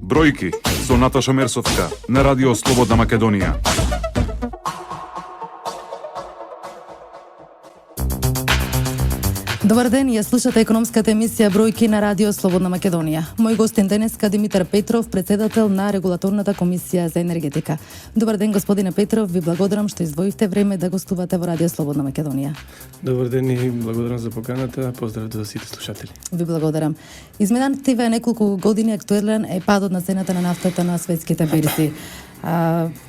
Бројки со Наташа Мерсовска на Радио Слободна Македонија. Добар ден, ја слушате економската емисија Бројки на Радио Слободна Македонија. Мој гостин денеска Димитар Петров, председател на Регулаторната комисија за енергетика. Добар ден, господине Петров, ви благодарам што издвоивте време да гостувате во Радио Слободна Македонија. Добар ден и благодарам за поканата. Поздрав за сите слушатели. Ви благодарам. Изминативе неколку години актуелен е падот на цената на нафтата на светските берзи.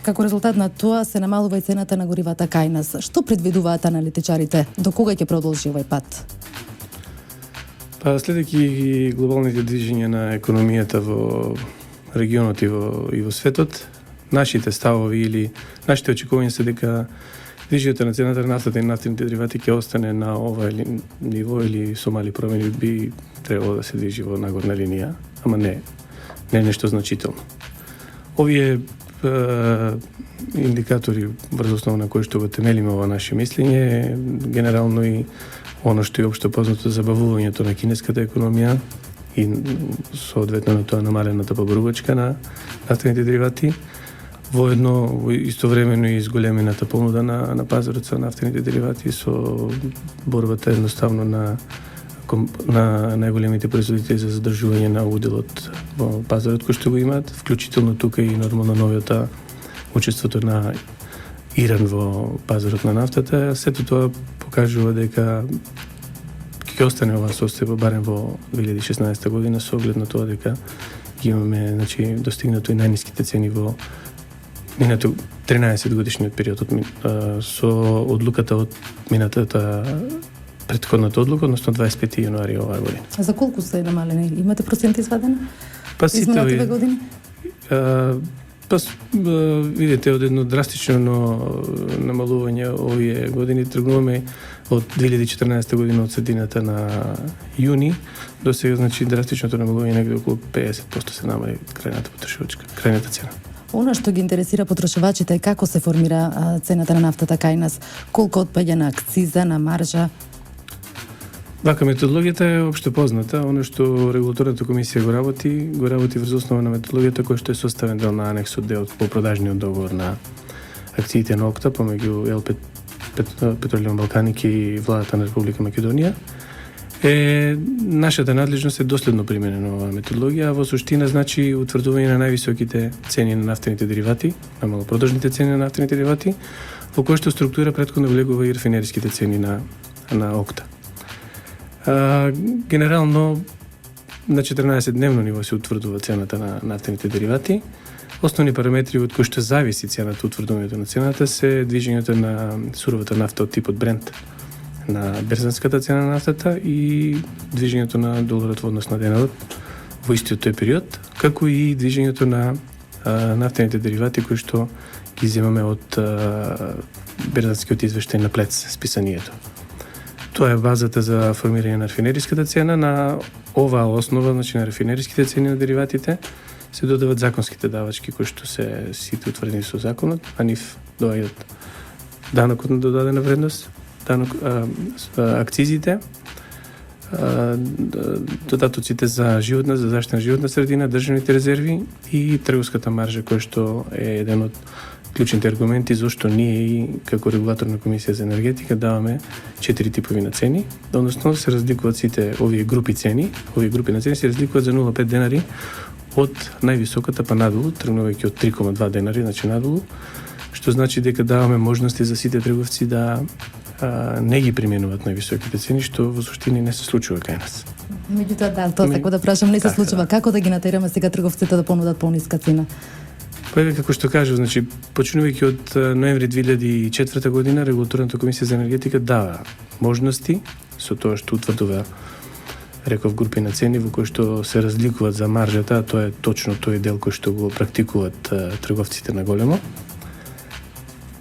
Како резултат на тоа се намалува и цената на горивата кај нас. Што предвидуваат аналитичарите? До кога ќе продолжи овој пат? Следејќи глобалните движења на економијата во регионот и во светот, нашите ставови или нашите очекувања се дека движењето на цената на нафтата и нафтените деривати ќе остане на ова ниво или со мали промени би требало да се движи во нагорна линија, ама не нешто значително. Овие индикатори врз основа на кои што го темелиме ова наше мислење, генерално и оно што е општо познато забавувањето на кинеската економија и соодветно на тоа намалената поборувачка на нафтените деривати, воедно истовремено и изголемената понуда на пазарот со нафтените деривати, со борбата едноставно на најголемите производители за задржување на уделот во пазарот кој што го имаат, вклучително тука и нормално новиот учеството на Иран во пазарот на нафтата. Сето тоа покажува дека ќе остане ова состојба барем во 2016 година со оглед на тоа дека имаме достигнато и најниските цени во минато 13 годишниот период со одлуката од минатата претходната одлука, односно 25 јануари оваа година. За колку се намалени? Имате проценти извадени? Изминативе години? Видите, од едно драстично намалување овие години тргнуваме од 2014 година од средината на јуни до сега, драстичното намалување негде околу 50% се намали крајната цена. Она што ги интересира потрошувачите е како се формира цената на нафтата кај нас, колку отпаѓа на акциза, на маржа. Методологијата е општо позната. Оно што Регулаторната комисија го работи врз основа на методологијата која што е составен дел на анексот дел по продажниот договор на акциите на ОКТА помеѓу ЕЛ Петролиум Балканик и владата на Република Македонија. Нашата надлежност е доследно применена оваа методологија, во суштина значи утврдување на највисоките цени на нафтените деривати, на малопродажните цени на нафтените деривати, во која што структура претходно влегува и рафинериските цени на ОКТА. Генерално на 14-дневно ниво се утврдува цената на нафтените деривати. Основни параметри од кои што зависи цената, утврдувањето на цената се движењето на суровата нафта од типот Брент на берзанската цена на нафтата и движењето на доларот во однос на денарот во истиот тој период, како и движењето на нафтените деривати кои што ги земаме од берзанскиот извештај на Плец, списанието. Тоа е базата за формирање на рафинериската цена. На оваа основа, на рафинериските цени на дериватите, се додават законските давачки кои што се сите утврдени со законот, а нив доаѓаат данокот на додадена вредност, акцизите, додатоците за заштита на животна средина, државните резерви и трговската маржа која што е еден од клучните аргументи зашто ние и како регулаторна комисија за енергетика даваме 4 типови на цени, односно се разликуваат сите овие групи цени. Овие групи на цени се разликуваат за 0,5 денари од највисоката па надолу, тргнувајќи од 3,2 денари, надолу, што значи дека даваме можности за сите трговци да не ги применуваат највисоките цени, што во суштини не се случува кај нас. Меѓутоа, тоа сакам да прашам, не се случува. Како да ги натераме сега трговците да понудат пониска цена? Како што кажав, почнувајќи од ноември 2004 година, Регулаторната комисија за енергетика дава можности со тоа што утврдува, реков, групи на цени во кои што се разликуваат за маржата, а тоа е точно тој дел кој што го практикуваат трговците на големо.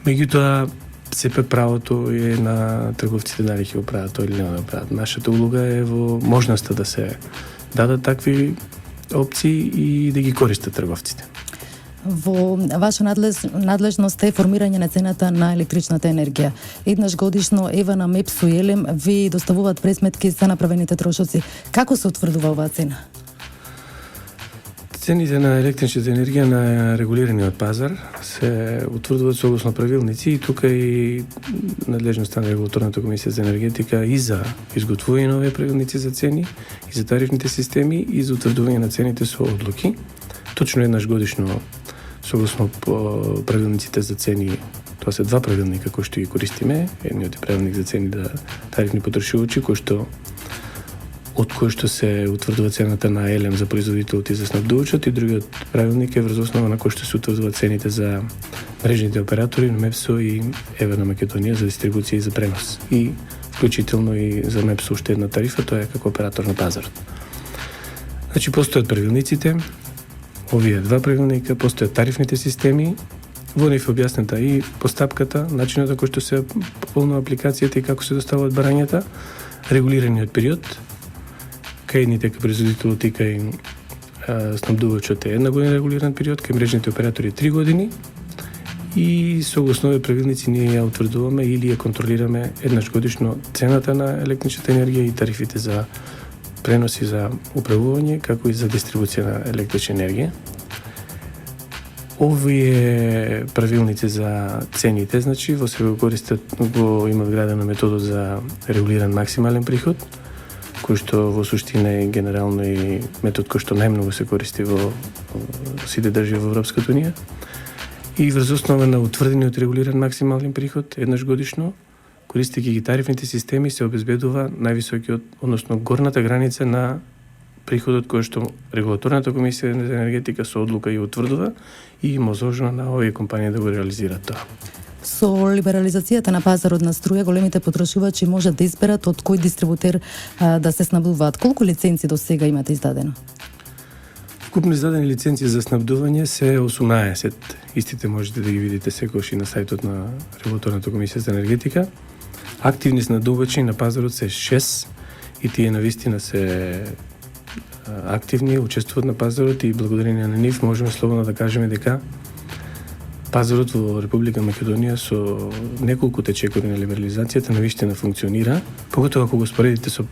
Меѓутоа, сепак правото е на трговците дали ќе го прават тоа или не го прават. Нашата улога е во можноста да се дадат такви опции и да ги користат трговците. Во ваша надлежност е формирање на цената на електричната енергија. Еднаш годишно Евана, МЕПСО и Елем ви доставуваат пресметки за направените трошоци. Како се утврдува оваа цена? Цените на електричната енергија на регулираниот пазар се утврдуваат согласно правилници и тука и надлежноста на регулаторната комисија за енергетика и за изготвување на овие правилници за цени и за тарифните системи и за утврдување на цените со одлуки. Точно еднаш годишно согласно правилниците за цени, тоа се два правилника кои што ги користиме. Едниот е правилник за цени за тарифни потрошувачи од кој што се утврдува цената на елем за производителот и за снабдувачот, и другиот правилник е врз основа на кој што се утврдуваат цените за мрежните оператори на МЕПСО и Еверна Македонија за дистрибуција и за пренос. И вклучително и за МЕПСО уште една тарифа, тоа е како оператор на пазарот. Значи, постојат правилниците, овие два правилника, постојат тарифните системи, во нив објаснета и постапката, начинот на кој што се пополнува апликацијата и како се доставуваат барањата, регулираниот период, кај едните кај производителот и кај снабдувачот е 1 година регулиран период, кај мрежните оператори 3 години, и согласно овие правилници ние ја утврдуваме или ја контролираме еднаш годишно цената на електричната енергија и тарифите за пренос и за управување, како и за дистрибуција на електрична енергија. Овие правилници за цените, значи, во се го има вградена метода за регулиран максимален приход, кој што во суштина е генерално и метод кој што најмногу се користи во сите држави во Европската унија. И врз основа на утврдениот регулиран максимален приход еднаш годишно, користејќи ги тарифните системи, се обезбедува највисокиот, односно горната граница на приходот кој што регулаторната комисија за енергетика со одлука ја утврдува и има возможност на овие компании да го реализираат тоа. Со либерализацијата на пазарот на струја, големите потрошувачи можат да изберат од кој дистрибутер да се снабдуваат. Колку лиценци до сега имате издадено? Вкупно издадени лиценци за снабдување се 18. Истите можете да ги видите секогаш и на сајтот на регулаторната комисија за енергетика. Активни снабдувачи на пазарот се 6 и тие навистина се активни, учествуваат на пазарот и благодарение на нив можеме слободно да кажеме дека пазарот во Република Македонија со неколку течекори на либерализацијата навистина функционира, поготово ако го споредите со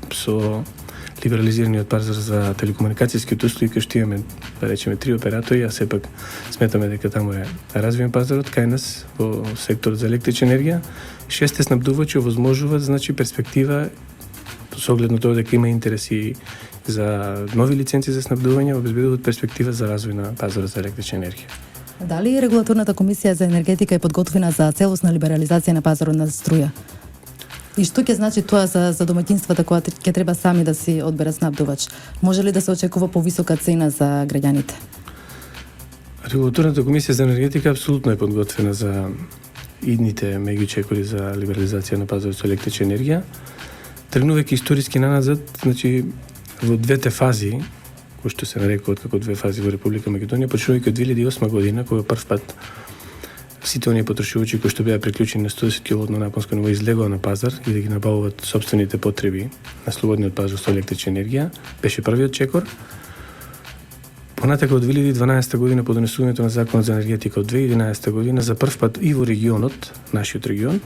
либерализираниот пазар за телекомуникацијските услуги, кај што имаме, да речеме, 3 оператори, а сепак сметаме дека таму е развиен пазарот, кај нас во секторот за електрична енергија, 6 снабдувачи овозможуваат, значи, перспектива со оглед на тоа дека има интереси за нови лиценци за снабдување, обезбедуваат перспектива за развој на пазарот за електрична енергија. Дали регулаторната комисија за енергетика е подготвена за целосна либерализација на пазарот на струја? И што ќе значи тоа за домаќинствата кои ќе треба сами да си одберат снабдувач? Може ли да се очекува повисока цена за граѓаните? Регулаторната комисија за енергетика апсолутно е подготвена за идните меѓучекори за либерализација на пазарот со електрична енергија. Тргнувајќи историски наназад, значи во двете фази, кои што се нарекуваат како две фази во Република Македонија, почнувајќи од 2008 година, кога прв пат сите оние потрошувачи кои што беа приклучени на 110 киловатно напонско ниво излегоа на пазар и да ги набавуваат сопствените потреби на слободниот пазар со електрична енергија, беше првиот чекор. Понатака од 2012 година по донесувањето на Законот за енергетика од 2011 година за прв пат и во регионот, нашиот регион,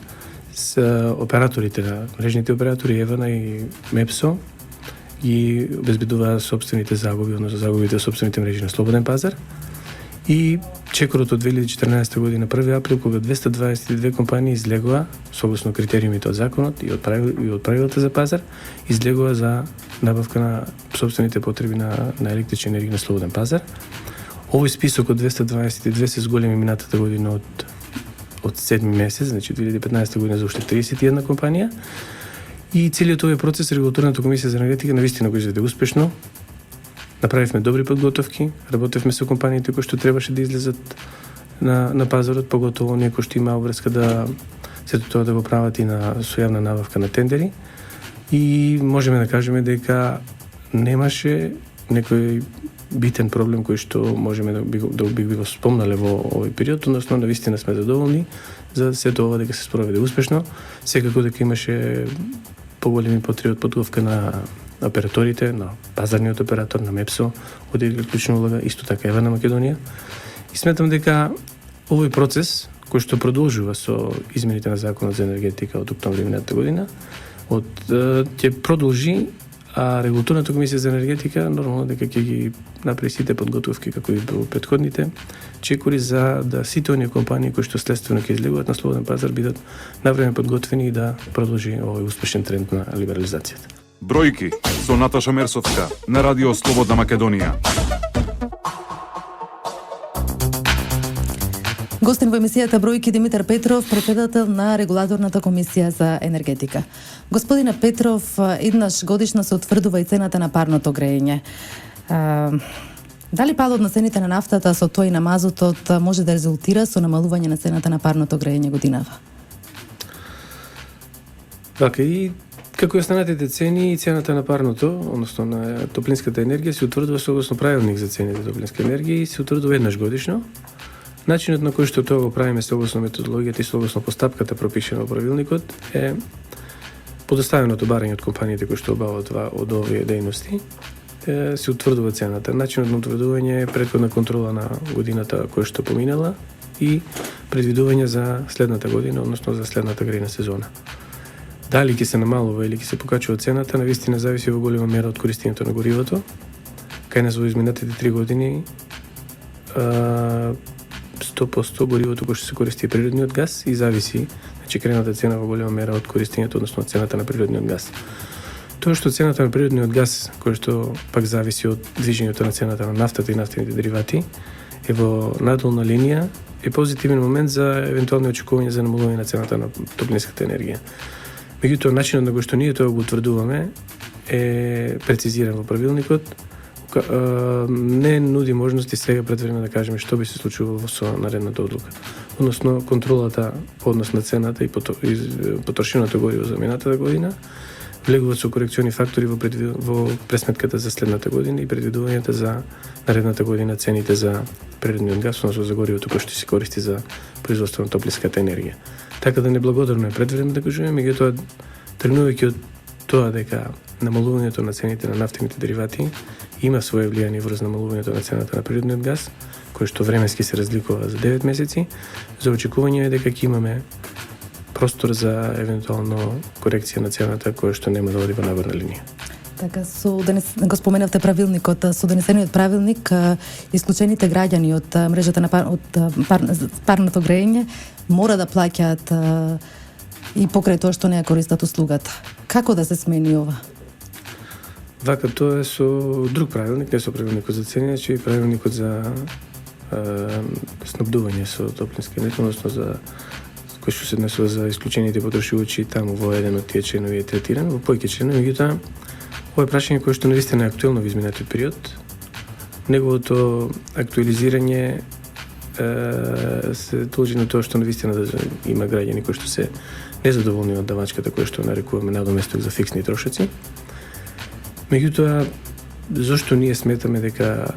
с операторите на мрежните оператори Евана и МЕПСО ги обезбедуваа собствените загуби, односно загубите од собствените мрежи на слободен пазар. И чекорот од 2014 година, 1 април, кога 222 компании излегоа, согласно критериумите од законот и од правилата за пазар, излегоа за набавка на собствените потреби на електрична енергија на слободен пазар. Овој список од 222 се зголеми минатата година од 7 месец, значи 2015 година за уште 31 компанија. И целиот овој процес регулаторната комисија за енергетика навистина го изведе успешно. Направивме добри подготовки, работевме со компаниите кои што требаше да излезат на пазарот, поготово оние кои што имаа обврска да сето тоа да го прават и на сојавна набавка на тендери. И можеме да кажеме дека немаше некој битен проблем кој што можеме да би го спомнале во овој период, односно навистина сме задоволни за сето ова дека се спроведе успешно. Секако дека имаше поголеми потреби од подготовка на операторите, на пазарниот оператор, на МЕПСО, одигра клучна улога, исто така Ева на Македонија. И сметам дека овој процес, кој што продолжува со измените на Законот за енергетика од октомври минатата година, ќе продолжи, А регулаторната комисија за енергетика нормално дека ќе ги направи сите подготовки како и во претходните чекори за да сите оние компании кои што следствено ќе излегуваат на слободен пазар бидат навреме подготвени и да продолжи овој успешен тренд на либерализацијата. Бројки со Наташа Мерсовска на Радио Слободна Македонија. Гостин во емисијата Бројки Димитар Петров, претседател на Регулаторната комисија за енергетика. Господине Петров, еднаш годишно се утврдува и цената на парното грејење. Дали падот на цените на нафтата со тоа и на мазутот може да резултира со намалување на цената на парното грејење годинава? Така и како и останатите цени и цената на парното, односно на топлинската енергија се утврдува согласно правилник за цените топлинска енергија и се утврдува еднаш годишно. Начинот на кој што тоа го правиме согласно методологијата и согласно постапката пропишена во правилникот е подоставеното барање од компаниите кои што обаваат од овие дејности се утврдува цената. Начинот на утврдување е претходна контрола на годината која што поминала и предвидување за следната година, односно за следната грејна сезона. Дали ќе се намалува или ќе се покачува цената, навистина зависи во голема мера од користењето на горивото. Кај нас во изминатите 3 години 100% горивото кој што се користи е природниот газ и зависи, значи крената цена во голема мера од користењето, односно од цената на природниот газ. Тоа што цената на природниот газ, кој што пак зависи од движењето на цената на нафтата и нафтените деривати, е во надолна линија, е позитивен момент за евентуални очекувања за намалување на цената на топлинската енергија. Меѓутоа, начинот на кој што ние тоа го утврдуваме е прецизиран во правилникот, не нуди можности сега пред време да кажеме што би се случувало со наредната одлука. Односно, контролата по однос на цената и потрошеното гориво за минатата година влегуваат со корекциони фактори во пресметката за следната година и предвидувањата за наредната година цените за природниот газ, односно за горивото кој што се користи за производство на топлинската енергија. Така да неблагодарно е пред време да кажеме, меѓутоа тргнувајќи од тоа дека намалувањето на цените на нафтените деривати има свое влијание врз намалувањето на цената на природниот газ, кој што временски се разликува за 9 месеци, за очекување е дека ќе имаме простор за евентуално корекција на цената која што нема да оди во нагорна линија. Така, го споменавте правилникот, со донесениот правилник, исклучените граѓани од мрежата на парното грејење мора да плаќаат и покрај тоа што не ја користат услугата. Како да се смени ова? Вака, тоа е со друг правилник, не со правилникот за цени, значи правилникот за снабдување со топлинска енергија, односно за кој што се однесува за исклучените потрошувачи, таму во еден од тие членови е третиран, во повеќе членови, меѓутоа ова е прашање кое што навистина е актуелно во изминатиот период. Неговото актуализирање се должи на тоа што навистина да има граѓани кои што се незадоволни од давачката која што нарекуваме надоместок за фиксни трошоци. Меѓутоа, зошто ние сметаме дека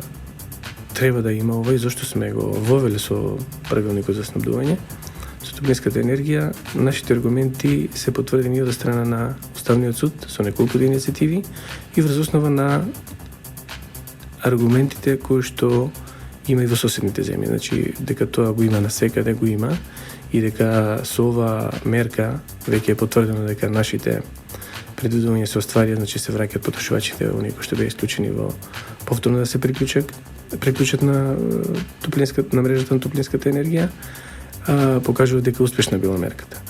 треба да има ова и зошто сме го вовеле со правилникот за снабдување со топлинската енергија, нашите аргументи се потврдени од страна на Уставниот суд со неколку иницијативи и врз основа на аргументите кои што има и во соседните земји. Значи, дека тоа го има насекаде, го има и дека со ова мерка веќе е потврдено дека нашите предвидувања се остварија, значи се враќаат потрошувачите, оние кои што беа исклучени во повторно да се приклучат на мрежата на топлинската енергија, покажува дека успешна била мерката.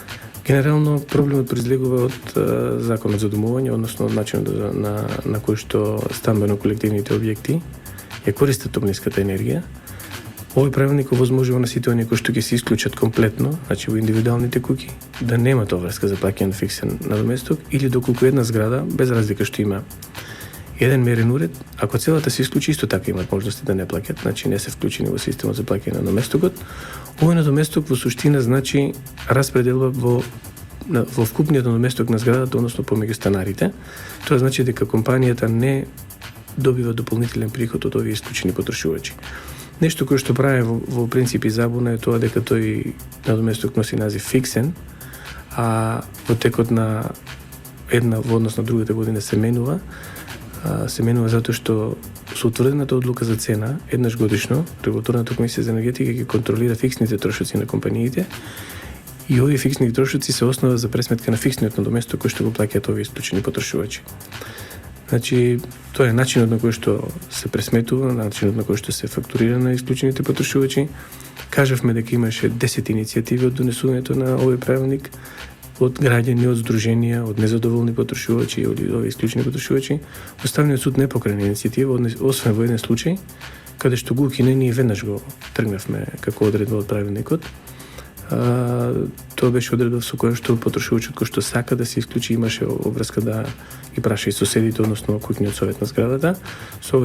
Генерално проблемот произлегува од законот за домување, односно од начинот на кој што стамбено-колективните објекти ја користат топлинската енергија. Овој правилник овозможува на сите оние кои што ќе се исклучат комплетно, значи во индивидуалните куќи, да немат обврска за плаќање на фиксен надоместок или доколку една зграда, без разлика што има еден мерен уред, ако целата се исклучи, исто така имат можности да не плаќат, значи не се вклучени во системот за плаќање на надоместокот. Овој надоместок во суштина значи распределба во вкупниот надоместок на зградата, односно помеѓу станарите. Тоа значи дека компанијата не добива дополнителен приход од овие исклучени потрошувачи. Нешто кое што прави во принцип и забуна е тоа дека тој надоместок носи назив фиксен, а во текот на една во однос на другата година се менува. Се менува затоа што со утврдената одлука за цена еднаш годишно Регулаторната комисија за енергетика ќе контролира фиксните трошоци на компаниите и овие фиксни трошоци се основа за пресметка на фиксниот надоместок кој што го плаќаат овие исклучени потрошувачи. Значи, тоа е начинот на кој што се пресметува, начинот на кој што се фактурира на исклучените потрошувачи. Кажавме дека имаше 10 иницијативи од донесувањето на овој правилник, од граѓани, од здруженија, од незадоволни потрошувачи, од овие исклучени потрошувачи. Уставниот суд не покрена иницијатива, освен во еден случај, каде што го укине, ние веднаш го тргнавме како одредба од правилникот. Тоа беше одредба со која што потрошувачот кој што сака да се исклучи имаше обврска да ги праша и соседите, односно куќниот совет на зградата. Со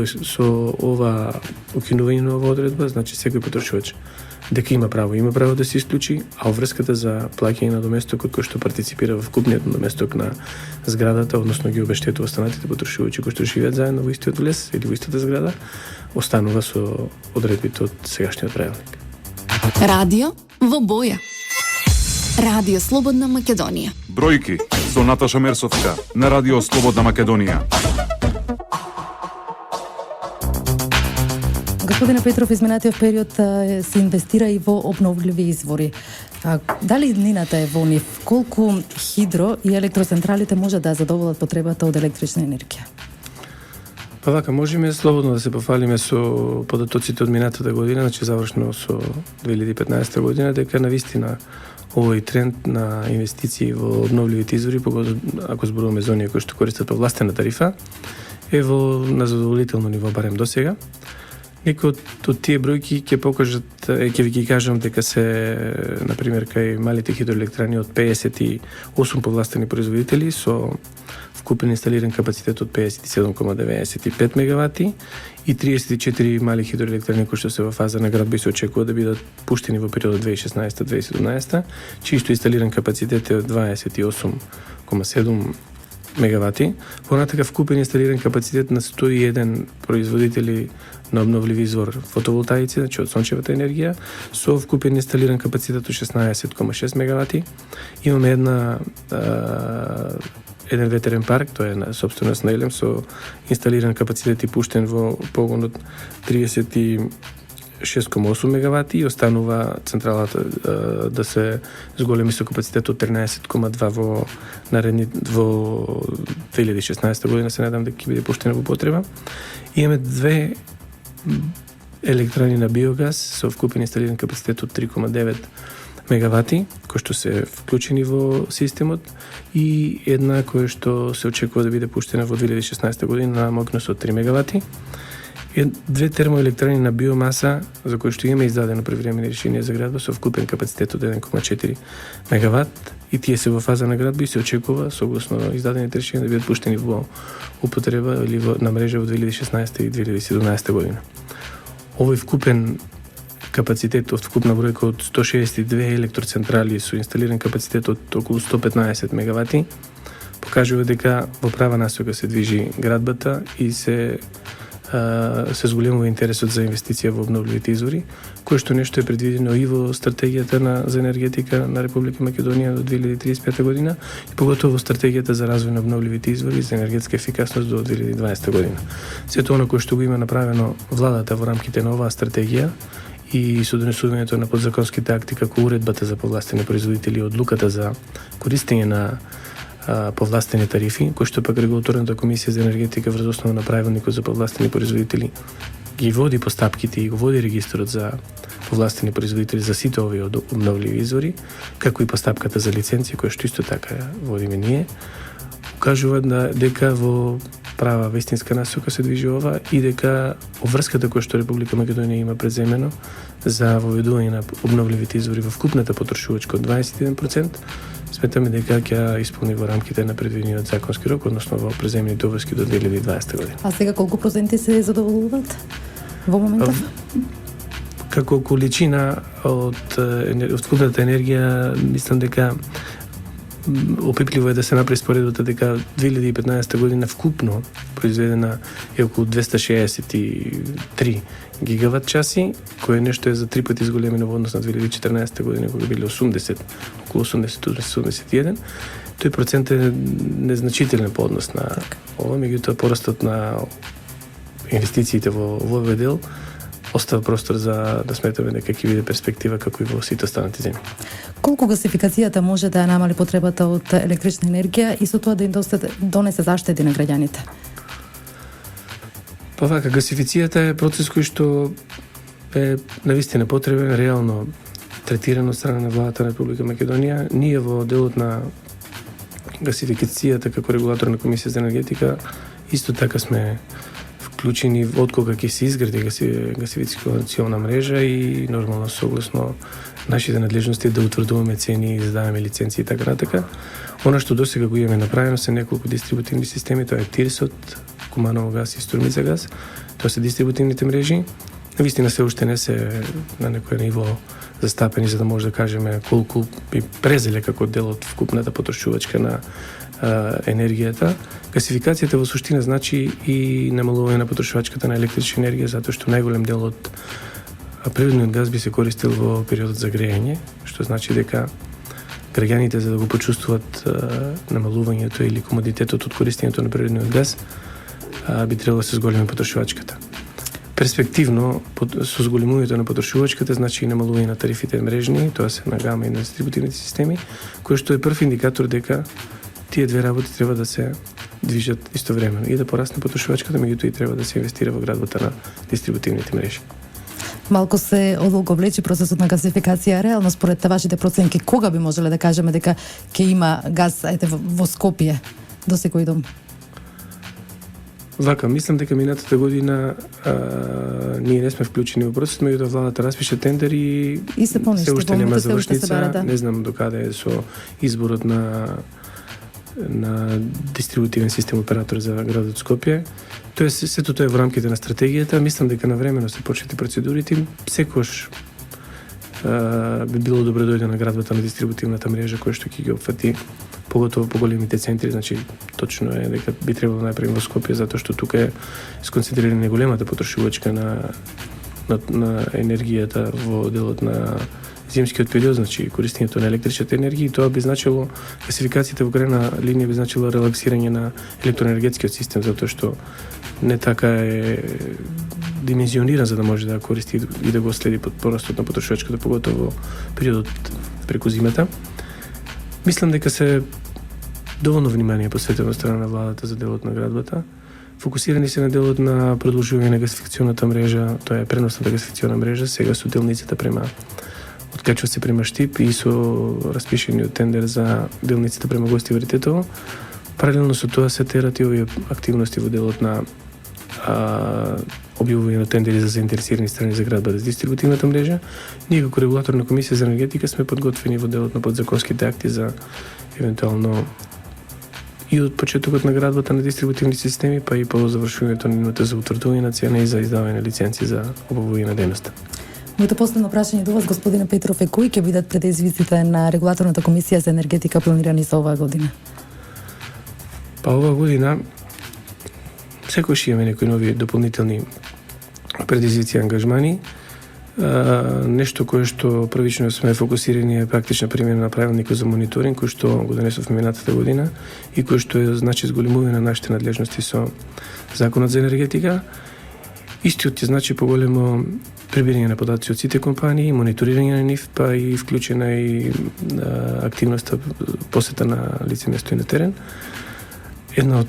ова укинување на ова одредба, значи секој потрошувач дека има право да се исклучи, а обврската за плаќање на доместокот кој што партиципира во вкупниот доместок на зградата, односно ги обештетува останатите потрошувачи кои што живеат заедно во истиот влез или во истата зграда, останува со одредбите од сегашниот правилник. Радио во боја. Радио Слободна Македонија. Бројки со Наташа Мерсовска на Радио Слободна Македонија. Господине Петров, изминатиот период се инвестира и во обновливи извори. Дали иднината е во нив? Колку хидро и електроцентралите може да задоволат потребата од електрична енергија? Па вака, можеме слободно да се пофалиме со податоците од минатата година, значи завршно со 2015 година, дека навистина овој тренд на инвестиции во обновливите извори, поготово ако зборуваме за оние кои што користат повластена тарифа, е на задоволително ниво барем досега. Некои од тие бројки ќе покажат, ќе ви ги кажам дека се, например, кај малите хидроелектрани од 58 повластени производители со вкупен инсталиран капацитет од 57,95 мегавати и 34 мали хидроелектрани кои што се во фаза на градба и се очекува да бидат пуштени во периодот 2016-2017, чиј инсталиран капацитет е од 28,7 мегавати. Понатака вкупен инсталиран капацитет на 101 производители на обновливи извор фотоволтаици, значи од сончевата енергија, со вкупен инсталиран капацитет од 16,6 мегавати. Имаме еден ветерен парк, тоа е на собственост на Елем, со инсталиран капацитет и пуштен во погон од 36,8 мегавати и останува централата да се зголеми со капацитет од 13,2 во 2016 година, се надам дека ќе биде пуштена во потреба. Имаме две електрани на биогаз со вкупен инсталиран капацитет од 3,9 мегавати, кои што се вклучени во системот, и една која што се очекува да биде пуштена во 2016 година на мощност од 3 мегавати. Две термоелектрани на биомаса, за кои што имаме издадено привремени решение за градба со вкупен капацитет од 1,4 мегават, и тие се во фаза на градба и се очекува, согласно издадените решенија, да бидат пуштени во употреба или на мрежа во 2016 и 2017 година. Овој вкупен капацитет од вкупна бројка од 162 електроцентрали со инсталиран капацитет од околу 115 мегавати покажува дека во права насока се движи градбата и се зголемува интересот за инвестиција во обновливите извори, кое што нешто е предвидено и во стратегијата за енергетика на Република Македонија до 2035 година и поготово во стратегијата за развој на обновливите извори за енергетска ефикасност до 2020 година. Сето она кое што го има направено владата во рамките на оваа стратегија и со донесувањето на подзаконските акти како уредбата за повластени производители и одлуката за користење на повластени тарифи, кои што пак регулаторната комисија за енергетика врз основа на правилникот за повластени производители ги води постапките и го води регистарот за повластени производители за сите овие обновливи извори, како и постапката за лиценција која што исто така водиме ние, укажуваат дека во права вистинска насока се движи ова и дека обврската која што Република Македонија има преземено за воведување на обновливите извори во вкупната потрошувачка од 21%, сметаме дека ќе исполни во рамките на предвидениот законски рок, односно во преземените обврски до 2020 година. А сега колку проценти се задоволуваат во моментов? Како количина од вкупната енергија, мислам дека опипливо е да се направи споредбата дека 2015 година вкупно произведена е околу 263 гигават часи, кое нешто е за 3 пати зголемено во однос на 2014 година, кога биле 80, околу 80-81. Тој процент е незначителен по однос на ова, меѓутоа порастот на инвестициите во овој дел остава простор за да сметаме дека ќе биде перспектива како и во сите останати земји. Колку гасификацијата може да намали потребата од електрична енергија и со тоа да им донесе заштеди на граѓаните? Па вака, гасифицијата е процес кој што е навистина потребен, реално третиран од страна на владата на Република Македонија. Ние во делот на гасификацијата како регулатор на Комисија за енергетика исто така сме вклучени откога ќе се изгради гасификационна мрежа и нормално согласно нашите надлежности да утврдуваме цени, издаваме лиценци и така натака. Она што досега го имаме направено се неколку дистрибутивни системи, тоа е Тирсот, Куманово газ и Стурмица газ. Тоа се дистрибутивните мрежи. Навистина се уште не се на некој ниво застапени за да може да кажеме колку би презеле како дел од вкупната потрошувачка на енергијата. Гасификацијата во суштина значи и намалување на потрошувачката на електрична енергија, затоа што најголем дел од природниот газ би се користил во периодот за грејање, што значи дека граѓаните за да го почувствуваат намалувањето или комодитетот од користењето на природниот газ би требало да се зголеми потрошувачката. Перспективно, со зголемувањето на потрошувачката значи и намалување на тарифите мрежни, тоа се на гама и на дистрибутивните системи, кој што е прв индикатор дека тие две работи треба да се движат истовремено и да порасне потрошувачката, меѓутоа и треба да се инвестира во градбата на дистрибутивните мрежи. Малку се одолговлечи процесот на гасификација. Реално според вашите проценки, кога би можеле да кажеме дека ќе има газ во Скопје до секој дом? Вака, мислам дека минатата година ние не сме вклучени во процесот, меѓутоа владата распише тендер и се поништи, уште нема завршница. да. Не знам докаде е со изборот на дистрибутивен систем оператор за градот Скопје. Тоа сето тоа е во рамките на стратегијата. Мислам дека навремено се почнати процедурите. Секош би било добро да дојде на градбата на дистрибутивната мрежа која што ќе ги опфати поготово по големите центри, значи точно е дека би требало најпред во Скопје затоа што тука е сконцентрирана неголемата потрошувачка на енергијата во делот на зимскиот период, значи користењето на електричната енергија, и тоа би значило гасификацијата во крайна линија би значило релаксирање на електроенергетскиот систем затоа што не така е димензиониран за да може да користи и да го следи порастот на потрошувачката, поготово периодот преку зимата. Мислам дека се доволно внимание посветено од страна на владата за делот на градбата. Фокусирани се на делот на продолжување на гасификационната мрежа, тоа е преносната гасификационна мрежа, сега со делницата према откачува се према Штип и со распишениот тендер за делниците према Гости Варитетово. Паралелно со тоа се терат и овие активности во делот на објавување на тендери за заинтересирани страни за градбата за дистрибутивната мрежа. Ние како регулатор на Комисија за енергетика сме подготвени во делот на подзаконските акти за евентуално и од почетокот на градбата на дистрибутивни системи, па и по завршувањето на нивната за утврдување на цена и за издавање на лиценци за обавување на дејноста. Моето последно прашање до вас, господине Петров, е кои ќе бидат предизвиците на регулаторната Комисија за енергетика планирани за оваа година? Па оваа година секојаш имаме некои нови дополнителни предизвици и ангажмани. Нешто кое што првично сме фокусирани е практична примена на правилникот за мониторинг, кој што го донесовме минатата година и кој што е значи зголемување на нашите надлежности со Законот за енергетика. Истиот е значи поголемо прибирање на податоци од сите компании, мониторирање на нив, па и вклучена и активноста посета на лице место и на терен. Една од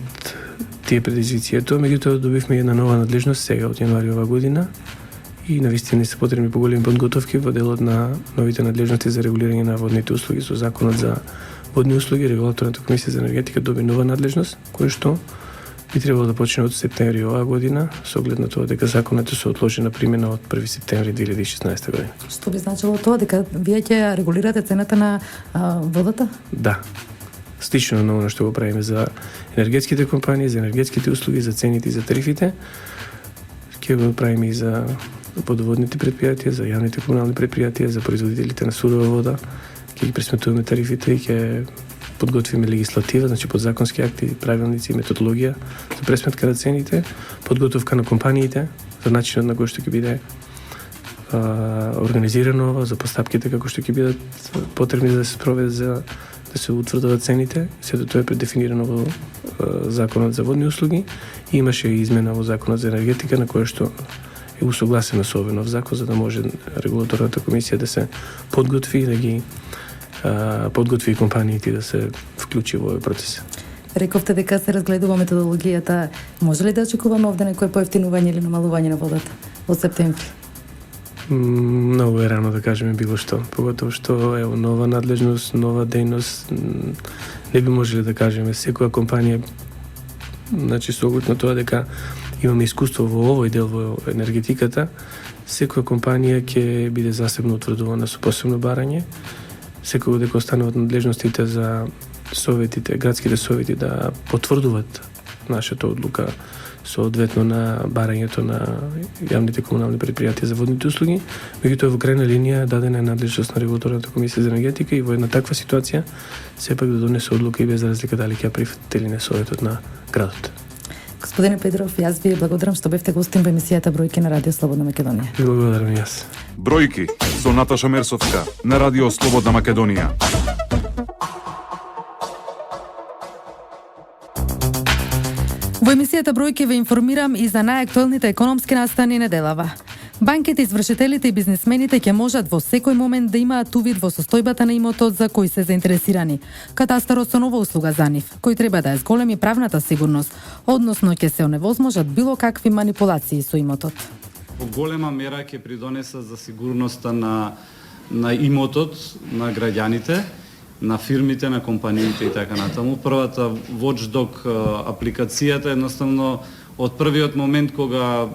тие предизвици е тоа, меѓутоа добивме една нова надлежност сега од јануари оваа година и навистина се потребни поголеми подготовки во делот на новите надлежности за регулирање на водните услуги со Законот за водни услуги. Регулаторната Комисија за енергетика доби нова надлежност, која што би требало да почне од септември оваа година, со оглед на тоа дека законот се отложи на примена од 1 септември 2016 година. Што би значило тоа, дека вие ќе регулирате цената на водата? Да. Слично на оно што го правиме за енергетските компании, за енергетските услуги, за цените и за тарифите, ќе го правиме и за водоводните предпријатија, за јавните комунални предпријатија, за производителите на сурова вода, ќе ги пресметуваме тарифите и ќе подготвиме легислатива, значи подзаконски акти, правилници, методологија за пресметка на цените, подготовка на компаниите за начинот на кој што ќе биде организирано ова, за постапките како што ќе бидат потребни да се спроведат за да се утврдат цените. Сето тоа е предефинирано во Законот за водни услуги и имаше и измена во Законот за енергетика на која што е усогласено со овој нов закон за да може регулаторната комисија да се подготви и да ги подготви компаниите да се вклучи во овој процес. Рековте дека се разгледува методологијата. Може ли да очекуваме овде некое поевтинување или намалување на водата од септември? Многу е рано да кажеме било што, поготово што е нова надлежност, нова дејност, не би можеле да кажеме. Секоја компанија, значи со оглед на тоа дека имаме искуство во овој дел во енергетиката, секоја компанија ќе биде засебно утврдувана со посебно барање. Секој дека остануваат надлежностите за советите, градските совети да потврдуваат нашата одлука соодветно на барањето на јавните комунални предпријатија за водните услуги, меѓутоа во крајна линија дадена е надлежност на регулаторната комисија за енергетика и во една таква ситуација сепак да донесе одлука и без разлика дали ќе ја прифати или не советот на градот. Господине Петров, јас ви благодарам што бевте гостин во емисијата Бројки на Радио Слободна Македонија. Ви благодарам и јас. Бројки со Наташа Мерсовска на Радио Слободна Македонија. Во емисијата Бројки ве информирам и за најактуелните економски настани неделава. Банките, извршителите и бизнисмените ќе можат во секој момент да имаат увид во состојбата на имотот за кој се заинтересирани. Катастарот со нова услуга за нив, кој треба да ја зголеми правната сигурност, односно ќе се оневозможат било какви манипулации со имотот. Во голема мера ќе придонеса за сигурноста на имотот на граѓаните, на фирмите, на компаниите и така натаму. Првата Watchdog апликацијата едноставно од првиот момент кога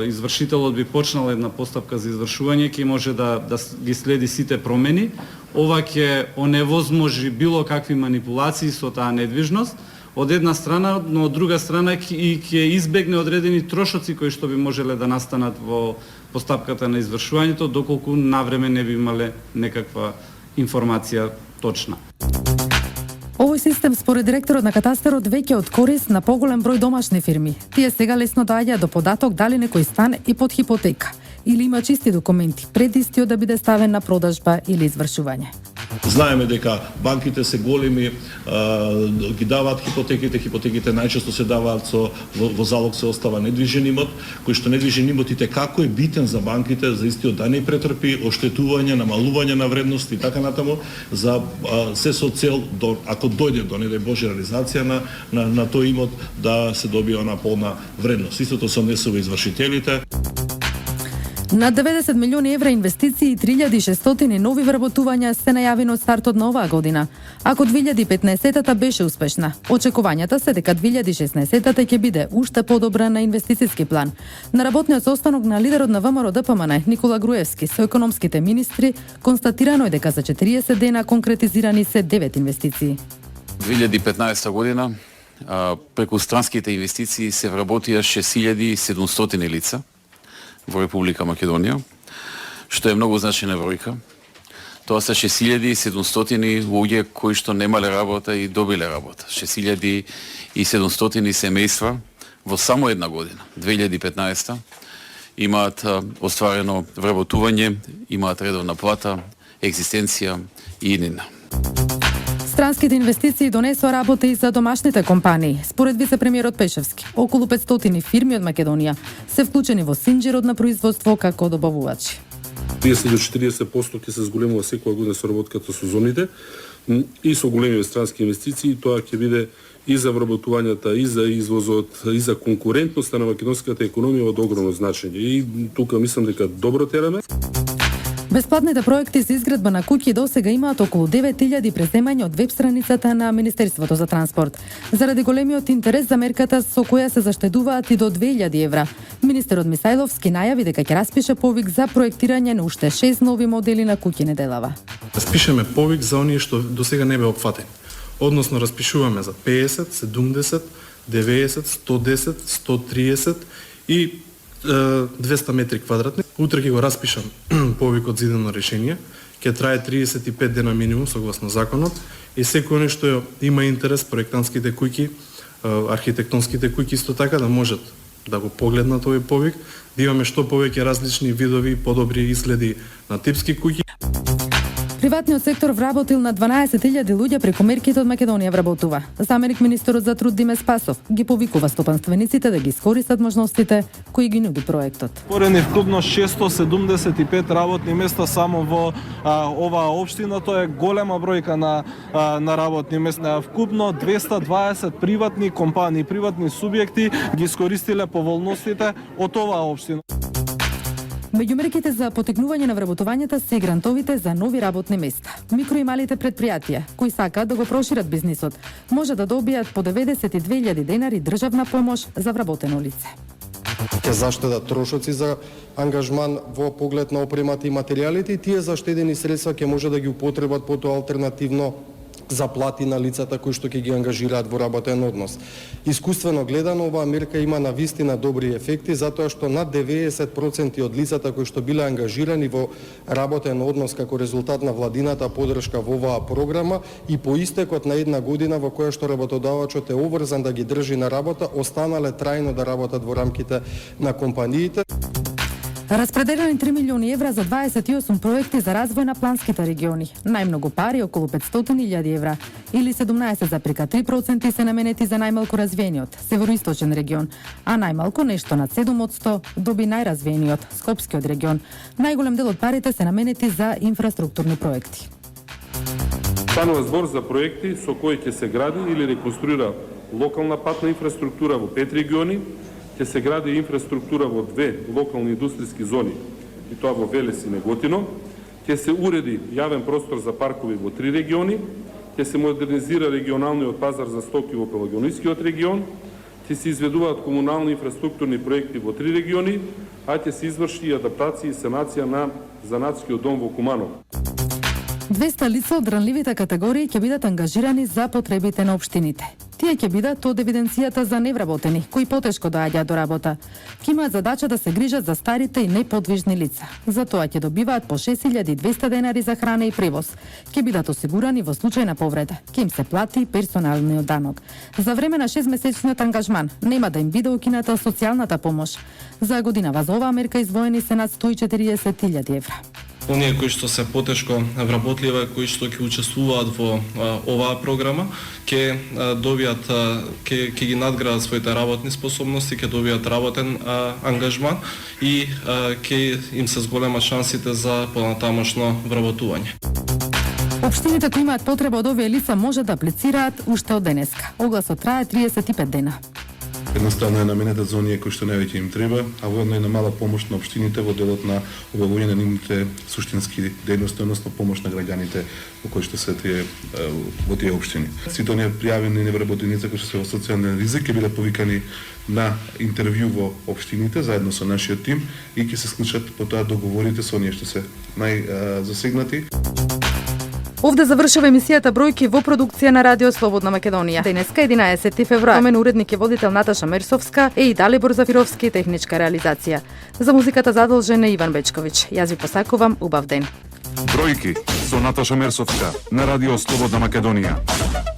извршителот би почнал една постапка за извршување, ќе може да ги следи сите промени. Ова ќе оневозможи било какви манипулации со таа недвижност од една страна, но од друга страна ќе избегне одредени трошоци кои што би можеле да настанат во постапката на извршувањето, доколку навреме не би имале некаква информација точна. Овој систем според директорот на катастарот веќе од корист на поголем број домашни фирми. Тие сега лесно доаѓаат до податок дали некој стан е под хипотека или има чисти документи пред истиот да биде ставен на продажба или извршување. Знаеме дека банките се големи, ги даваат хипотеките најчесто се даваат во залог се остава недвижен имот, кој што недвижен имотите како е битен за банките за истиот да не претрпи оштетување, намалување на вредност и така натаму, за се со цел ако дојде до не дај Боже реализација на тој имот да се добие она полна вредност. Истото се однесува извршителите. Над 90 милиони евра инвестиции и 3600 нови вработувања се најавени од стартот на оваа година. Ако 2015-та беше успешна, очекувањата се дека 2016-та ќе биде уште подобра на инвестициски план. На работниот состанок на лидерот на ВМРО ДПМН Никола Груевски со економските министри констатирано е дека за 40 дена конкретизирани се 9 инвестиции. 2015 година преку странските инвестиции се вработија 6700 лица во Република Македонија, што е многу значајна бројка. Тоа се 6700 луѓе кои што немале работа и добиле работа. 6700 семејства во само една година, 2015, имаат остварено вработување, имаат редовна плата, екзистенција и иднина. Странските инвестиции донесоа работа и за домашните компании. Според вице-премиерот Пешевски, околу 500 фирми од Македонија се вклучени во синџирот на производство како добавувачи. 30 до 40% ќе се зголемува секоја година соработката со зоните и со големи странски инвестиции. Тоа ќе биде и за вработувањата, и за извозот, и за конкурентноста на македонската економија од огромно значење. И тука мислам дека добро тераме. Бесплатните проекти за изградба на куќи досега имаат околу 9000 преземања од веб страницата на Министерството за транспорт. Заради големиот интерес за мерката со која се заштедуваат и до 2000 евра, министерот Мисајловски најави дека ќе распише повик за проектирање на уште 6 нови модели на куќи неделава. Распишеме повик за оние што досега не бе опфатени. Односно распишуваме за 50, 70, 90, 110, 130 и 200 метри квадратни. Утре ќе го распишам повикот за идено решение. Ќе трае 35 дена минимум согласно законот и секој оној што има интерес, проектантските куќи, архитектонските куќи исто така да можат да го погледнат овој повик, да имаме што повеќе различни видови и подобри изгледи на типски куќи. Приватниот сектор вработил на 12.000 луѓе преку мерките од Македонија вработува. Заменик министерот за труд Диме Спасов ги повикува стопанствениците да ги искористат можностите кои ги нуди проектот. Порени вкупно 675 работни места само во оваа општина, тоа е голема бројка на работни места. Вкупно 220 приватни компании, приватни субјекти ги искористиле поволностите од оваа општина. Меѓу мерките за потекнување на вработувањата се и грантовите за нови работни места. Микро и малите предпријатија, кои сакаат да го прошират бизнисот, може да добијат по 92.000 денари државна помош за вработено лице. Ќе заштедат трошоци за ангажман во поглед на опремата и материјалите и тие заштедени средства ќе може да ги употребат потоа алтернативно за плати на лицата кои што ќе ги ангажираат во работен однос. Искуствено гледано, оваа мерка има навистина добри ефекти, затоа што над 90% од лицата кои што биле ангажирани во работен однос како резултат на владината поддршка во оваа програма и по истекот на една година во која што работодавачот е обврзан да ги држи на работа, останале трајно да работат во рамките на компаниите. Распределени 3 милиони евра за 28 проекти за развој на планските региони. Најмногу пари, околу 500.000 евра, или 17,3% се наменети за најмалку развиениот, североисточен регион, а најмалку нешто над 7% доби најразвиениот, Скопскиот регион. Најголем дел од парите се наменети за инфраструктурни проекти. Станува збор за проекти со кои ќе се гради или реконструира локална патна инфраструктура во 5 региони, ќе се гради инфраструктура во 2 локални индустријски зони, и тоа во Велес и Неготино, ќе се уреди јавен простор за паркови во 3 региони, ќе се модернизира регионалниот пазар за стоки во Пелагонискиот регион, ќе се изведуваат комунални инфраструктурни проекти во 3 региони, а ќе се изврши и адаптација и санација на занатскиот дом во Куманово. 200 лица од ранливите категории ќе бидат ангажирани за потребите на општините. Тие ќе бидат од евиденцијата за невработени, кои потешко доаѓаат до работа. Ќе имаат задача да се грижат за старите и неподвижни лица. За тоа ќе добиваат по 6.200 денари за храна и превоз. Ќе бидат осигурани во случај на повреда. Ќе им се плати персоналниот данок. За време на 6-месечниот ангажман нема да им биде укината социјалната помош. За годинава за оваа мерка извоени се над 140.000 евра. Оние кои што се потешко вработливи, кои што ќе учествуваат во оваа програма, ќе добијат, ќе ги надградат своите работни способности, ќе добијат работен ангажман и ќе им се зголема шансите за понатамошно вработување. Општините кои имаат потреба од овие лица може да аплицираат уште од денеска. Огласот трае 35 дена. Едноставно е наменета за оние кои што навеќе им треба, а воедно е на мала помош на општините во делот на обавување на нивните суштински дејности, односно помош на граѓаните во кои што се тие во тие општини. Сите оние пријавени невработеници кои што се во социјален ризик ќе бидат повикани на интервју во општините заедно со нашиот тим и ќе се склучат потоа договорите со оние што се најзасегнати. Овде завршува емисијата Бројки во продукција на Радио Слободна Македонија. Денеска 11 февруари. Помен уредник и водител Наташа Мерсовска и Далибор Зафировски техничка реализација. За музиката задолжен е Иван Бечковиќ. Јас ви посакувам убав ден. Бројки со Наташа Мерсовска на Радио Слободна Македонија.